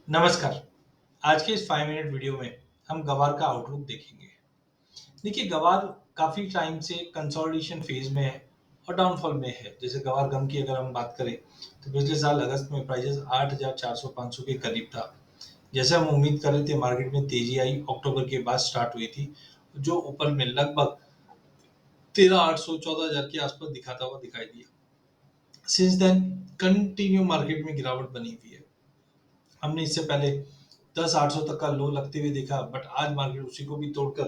नमस्कार। आज के इस 5 मिनट वीडियो में हम गवार का आउटलुक देखेंगे। देखिए, गवार काफ़ी टाइम से कंसोलिडेशन फेज़ में है और डाउनफॉल में है। जैसे गवार गम की अगर हम बात करें, तो पिछले साल अगस्त में प्राइसेज़ 8,400-500 के करीब था। जैसे हम उम्मीद कर रहे थे मार्केट में तेज़ी आई, अक्टूबर के बाद स्टार्ट हुई थी, जो ऊपर में लगभग 13,800-14,000 के आसपास दिखाता हुआ दिखाई दिया। सिंस देन कंटिन्यू मार्केट में गिरावट बनी हुई है। हमने इससे पहले 10,800 तक का लो लगते हुए देखा, बट आज मार्केट उसी को भी तोड़कर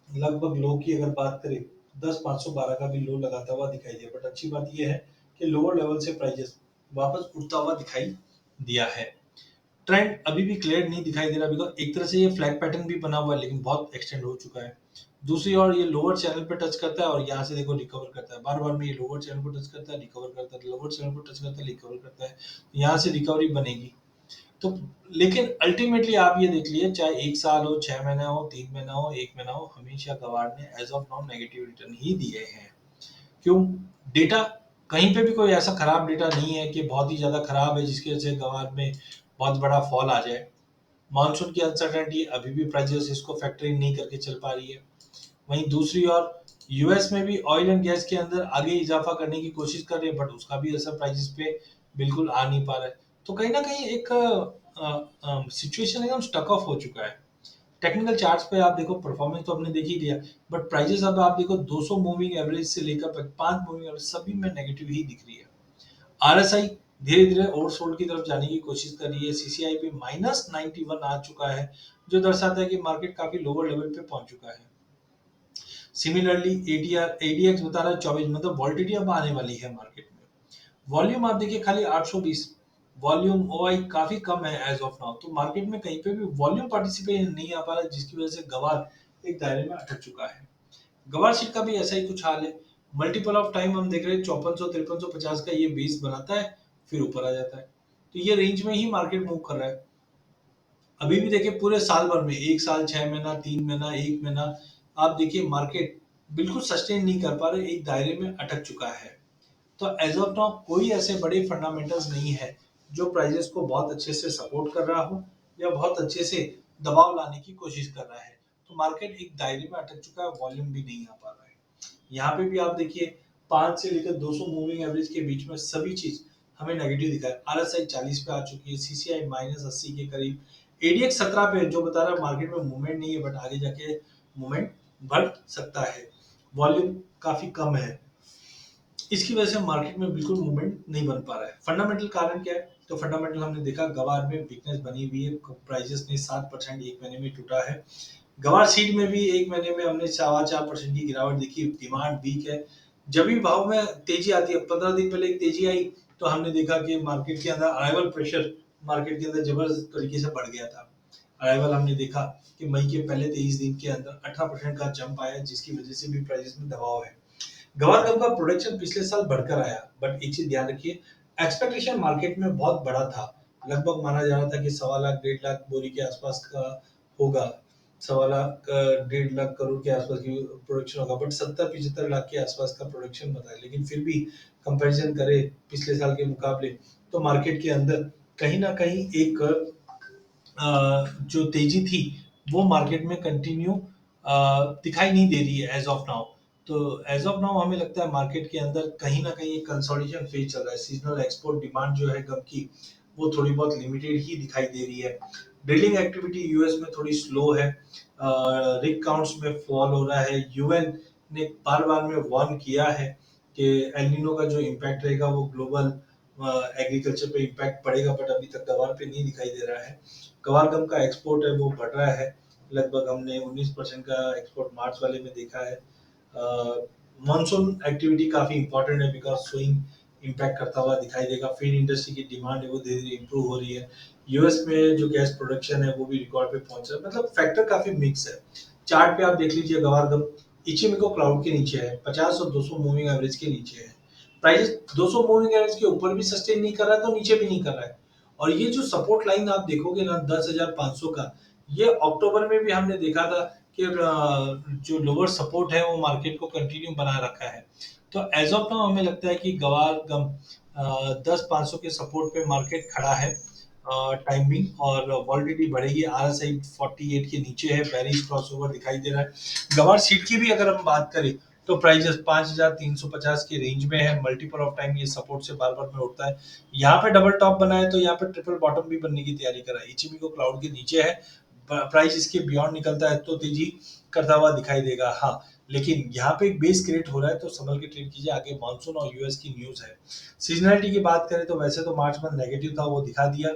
लगभग लो की अगर बात करें 10,512 का भी लो लगाता हुआ दिखाई दिया। बट अच्छी बात यह है कि लोअर लेवल से प्राइजेस वापस उठता हुआ दिखाई दिया है। ट्रेंड अभी भी क्लियर नहीं दिखाई दे रहा, बिकॉज एक तरह से ये फ्लैग पैटर्न भी बना हुआ है लेकिन बहुत एक्सटेंड हो चुका है। दूसरी ओर ये लोअर चैनल पे टच करता है और यहाँ से देखो रिकवर करता है। बार बार में ये लोअर चैनल पे टच करता है, रिकवर करता है, लोअर चैनल पे टच करता है, रिकवर करता है। यहाँ से रिकवरी बनेगी। तो लेकिन अल्टीमेटली आप ये देख लिए, चाहे 1 साल हो, 6 महीना हो, 3 महीना हो, 1 महीना हो, हमेशा गवार ने as of now negative return ही दिए हैं। क्यों? डेटा कहीं पे भी कोई ऐसा खराब डेटा नहीं है कि बहुत ही ज़्यादा खराब है जिसकी वजह से गवार में बहुत बड़ा फॉल आ जाए। मॉनसून की अनसर्टेनिटी अभी भी प्राइसेस इसको फैक्टर इन नहीं करके चल पा रही है। वहीं दूसरी ओर यूएस में भी ऑयल एंड गैस के अंदर आगे इजाफा करने की कोशिश कर रही है, बट उसका भी असर प्राइसेस पे बिल्कुल आ नहीं पा रहा है। तो कहीं ना कहीं एक सिचुएशन एकदम स्टक ऑफ हो चुका है। टेक्निकल चार्ट्स पे आप देखो, परफॉर्मेंस तो हमने देख ही लिया, बट प्राइसेस अब आप देखो 200 मूविंग एवरेज से लेकर 5 मूविंग एवरेज सभी में नेगेटिव ही दिख रही है। आरएसआई धीरे धीरे ओवरसोल्ड की तरफ जाने की कोशिश कर रही है। सीसीआई पे -91 आ चुका है, जो दर्शाता है कि मार्केट काफी लोअर लेवल पे पहुंच चुका है। सिमिलरली एटीआर एडीएक्स बता रहा है 24, मतलब वॉलिडिटी अब आने वाली है मार्केट में। वॉल्यूम आप देखिए खाली 820, वॉल्यूम ओआई काफी कम है एज ऑफ नाउ। तो मार्केट में कहीं पे भी वॉल्यूम पार्टिसिपेशन नहीं आ पा रहा है, जिसकी वजह से गवार एक दायरे में अटक चुका है। गवार शीट का भी ऐसा ही कुछ हाल है। मल्टीपल ऑफ टाइम हम देख रहे हैं 5400 5350 का ये बेस बनाता है, फिर ऊपर आ जाता है। तो ये रेंज में ही मार्केट मूव कर रहा है। अभी भी देखिए पूरे साल भर में 1 साल, 6 महीना, 3 महीना, 1 महीना, आप देखिए मार्केट बिल्कुल सस्टेन नहीं कर पा रहे, एक दायरे में अटक चुका है। तो एज ऑफ नाउ कोई ऐसे बड़े फंडामेंटल्स नहीं है जो प्राइजेस को बहुत अच्छे से सपोर्ट कर रहा हो या बहुत अच्छे से दबाव लाने की कोशिश कर रहा है। तो मार्केट एक दायरे में अटक चुका है, वॉल्यूम भी नहीं आ पा रहा है। यहाँ पे भी आप देखिए 5 से लेकर 200 मूविंग एवरेज के बीच में सभी चीज हमें नेगेटिव दिखा है। आरएसआई 40 पे आ चुकी है, सीसीआई -80 के करीब, एडीएक्स 17 पे, जो बता रहा है मार्केट में मूवमेंट नहीं है, बट आगे जाके मूवमेंट बढ़ सकता है। वॉल्यूम काफी कम है, इसकी वजह से मार्केट में बिल्कुल मूवमेंट नहीं बन पा रहा है। फंडामेंटल कारण क्या है? तो फंडामेंटल हमने देखा गवार में वीकनेस बनी हुई है, प्राइसेस ने 7% एक महीने में टूटा है। गवार सीड में भी एक महीने में हमने 4.25% की गिरावट देखी, डिमांड वीक है। जब भी भाव में तेजी आती है, 15 दिन पहले एक तेजी आई, तो हमने देखा कि मार्केट के अंदर अराइवल प्रेशर मार्केट के अंदर जबरदस्त तरीके से बढ़ गया था। अराइवल हमने देखा कि मई के पहले 23 दिन के अंदर 18% का जंप आया, जिसकी वजह से भी प्राइसेस में दबाव है। गवार गम का प्रोडक्शन पिछले साल बढ़कर आया, बट एक चीज ध्यान रखिए, एक्सपेक्टेशन मार्केट में बहुत बड़ा था। लगभग माना जा रहा था कि 1.25 लाख 1.5 लाख बोरी के आसपास का होगा, 1.25 लाख 1.5 लाख करोड़ के आसपास की प्रोडक्शन होगा, बट 70-75 लाख के आसपास का प्रोडक्शन बताया। लेकिन फिर भी कंपैरिजन करें पिछले साल के मुकाबले, तो मार्केट के अंदर कहीं ना कहीं एक जो तेजी थी वो मार्केट में कंटिन्यू दिखाई नहीं दे रही है एज ऑफ नाउ। तो एज ऑफ नाउ हमें लगता है मार्केट के अंदर कहीं ना कहीं एक कंसोलिडेशन फेज चल रहा है। सीजनल एक्सपोर्ट डिमांड जो है गम की, वो थोड़ी बहुत लिमिटेड ही दिखाई दे रही है। ड्रिलिंग एक्टिविटी यूएस में थोड़ी स्लो है, रिग काउंट्स में फॉल हो रहा है। यूएन ने बार बार में वार्न किया है कि एल नीनो का जो इम्पैक्ट रहेगा वो ग्लोबल एग्रीकल्चर पे इम्पैक्ट पड़ेगा, बट अभी तक गवार पे नहीं दिखाई दे रहा है। गवार गम का एक्सपोर्ट है वो बढ़ रहा है, लगभग हमने 19% का एक्सपोर्ट मार्च वाले में देखा है। मानसून एक्टिविटी काफी इंपॉर्टेंट है, बिकॉज स्विंग इम्पैक्ट करता हुआ दिखाई देगा। फीड इंडस्ट्री की डिमांड है वो धीरे धीरे इंप्रूव हो रही है। यूएस में जो गैस प्रोडक्शन है वो भी रिकॉर्ड पे पहुंच रहा है, मतलब फैक्टर काफी मिक्स है। चार्ट पे आप देख लीजिए, गवार गम इचिमिको क्लाउड के नीचे है, 50 और 200 मूविंग एवरेज के नीचे है। प्राइस 200 मूविंग एवरेज के ऊपर भी सस्टेन नहीं कर रहा है, तो नीचे भी नहीं कर रहा है। और ये जो सपोर्ट लाइन आप देखोगे ना 10,500 का, ये अक्टूबर में भी हमने देखा था कि जो लोअर सपोर्ट है वो मार्केट को कंटिन्यू बना रखा है। तो एज ऑफ नाउ हमें लगता है कि गवार गम 10,500 के सपोर्ट पे मार्केट खड़ा है। टाइमिंग और वॉलिडिटी बढ़ेगी। आरएसआई 48 के नीचे है, बेरिश क्रॉसओवर दिखाई दे रहा है। गवार सीट की भी अगर हम बात करें तो प्राइजेस 5350 के रेंज में है। मल्टीपल ऑफ टाइम ये सपोर्ट से बार बार में उठता है। यहाँ पे डबल टॉप बना है तो यहाँ पे ट्रिपल बॉटम भी बनने की तैयारी कर रहा है। इचिमी को क्लाउड के नीचे है, प्राइस इसके बियॉन्ड निकलता है तो तेजी करता हुआ दिखाई देगा। हाँ, लेकिन यहाँ पे एक बेस क्रिएट हो रहा है तो संभल के ट्रेड कीजिए। आगे मानसून और यूएस की न्यूज है। सीजनलिटी की बात करें तो वैसे तो मार्च मंथ नेगेटिव था, वो दिखा दिया।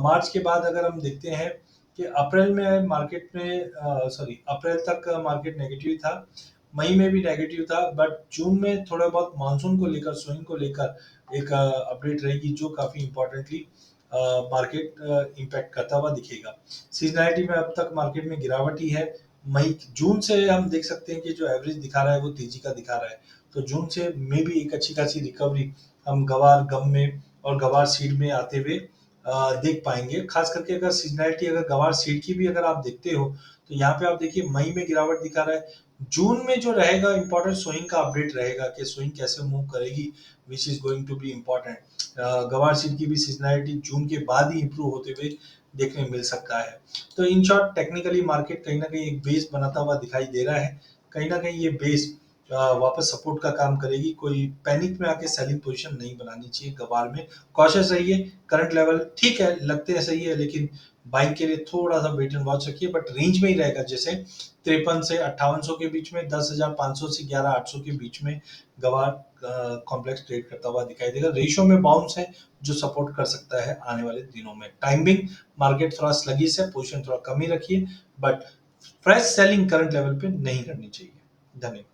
मार्च के बाद अगर हम देखते हैं कि अप्रैल में मार्केट में सॉरी अप्रैल तक मार्केट नेगेटिव था, मई में भी नेगेटिव था, बट जून में थोड़ा बहुत मानसून को लेकर, स्विंग को लेकर एक अपडेट रहेगी जो काफी इंपॉर्टेंटली मार्केट इम्पैक्ट करता हुआ दिखेगा। सीजनैलिटी में अब तक मार्केट में गिरावट ही है। मई जून से हम देख सकते हैं कि जो एवरेज दिखा रहा है वो तेजी का दिखा रहा है, तो जून से मे भी एक अच्छी खासी रिकवरी हम गवार गम में और गवार सीड में आते हुए देख पाएंगे। खास करके अगर सीजनैलिटी, अगर गवार सीड की भी अगर आप देखते हो तो यहाँ पे आप देखिए मई में गिरावट दिखा रहा है। जून में जो रहेगा इंपॉर्टेंट स्विंग का अपडेट रहेगा कि स्विंग कैसे मूव करेगी, which is going to be important. Guar seed की भी सीजनैलिटी जून के बाद ही इंप्रूव होते हुए देखने मिल सकता है। तो इन शॉर्ट टेक्निकली मार्केट कहीं ना कहीं एक बेस बनाता हुआ दिखाई दे रहा है। कहीं ना कहीं ये बेस वापस सपोर्ट का काम करेगी। कोई पैनिक में आके सेलिंग पोजीशन नहीं बनानी चाहिए गवार में। कॉशियस रहिए। करंट लेवल ठीक है, लगते हैं सही है, लेकिन बाइंग के लिए थोड़ा सा वेट एंड वॉच रखिए, बट रेंज में ही रहेगा। जैसे 53 से 5800 के बीच में, 10,500 से 11,800 के बीच में गवार कॉम्प्लेक्स ट्रेड करता हुआ दिखाई देगा। रेशियो में बाउंस है जो सपोर्ट कर सकता है आने वाले दिनों में। टाइमिंग मार्केट थोड़ा स्लगिश है, पोजीशन थोड़ा कम ही रखिए, but fresh selling current level पे नहीं करनी चाहिए। धन्यवाद।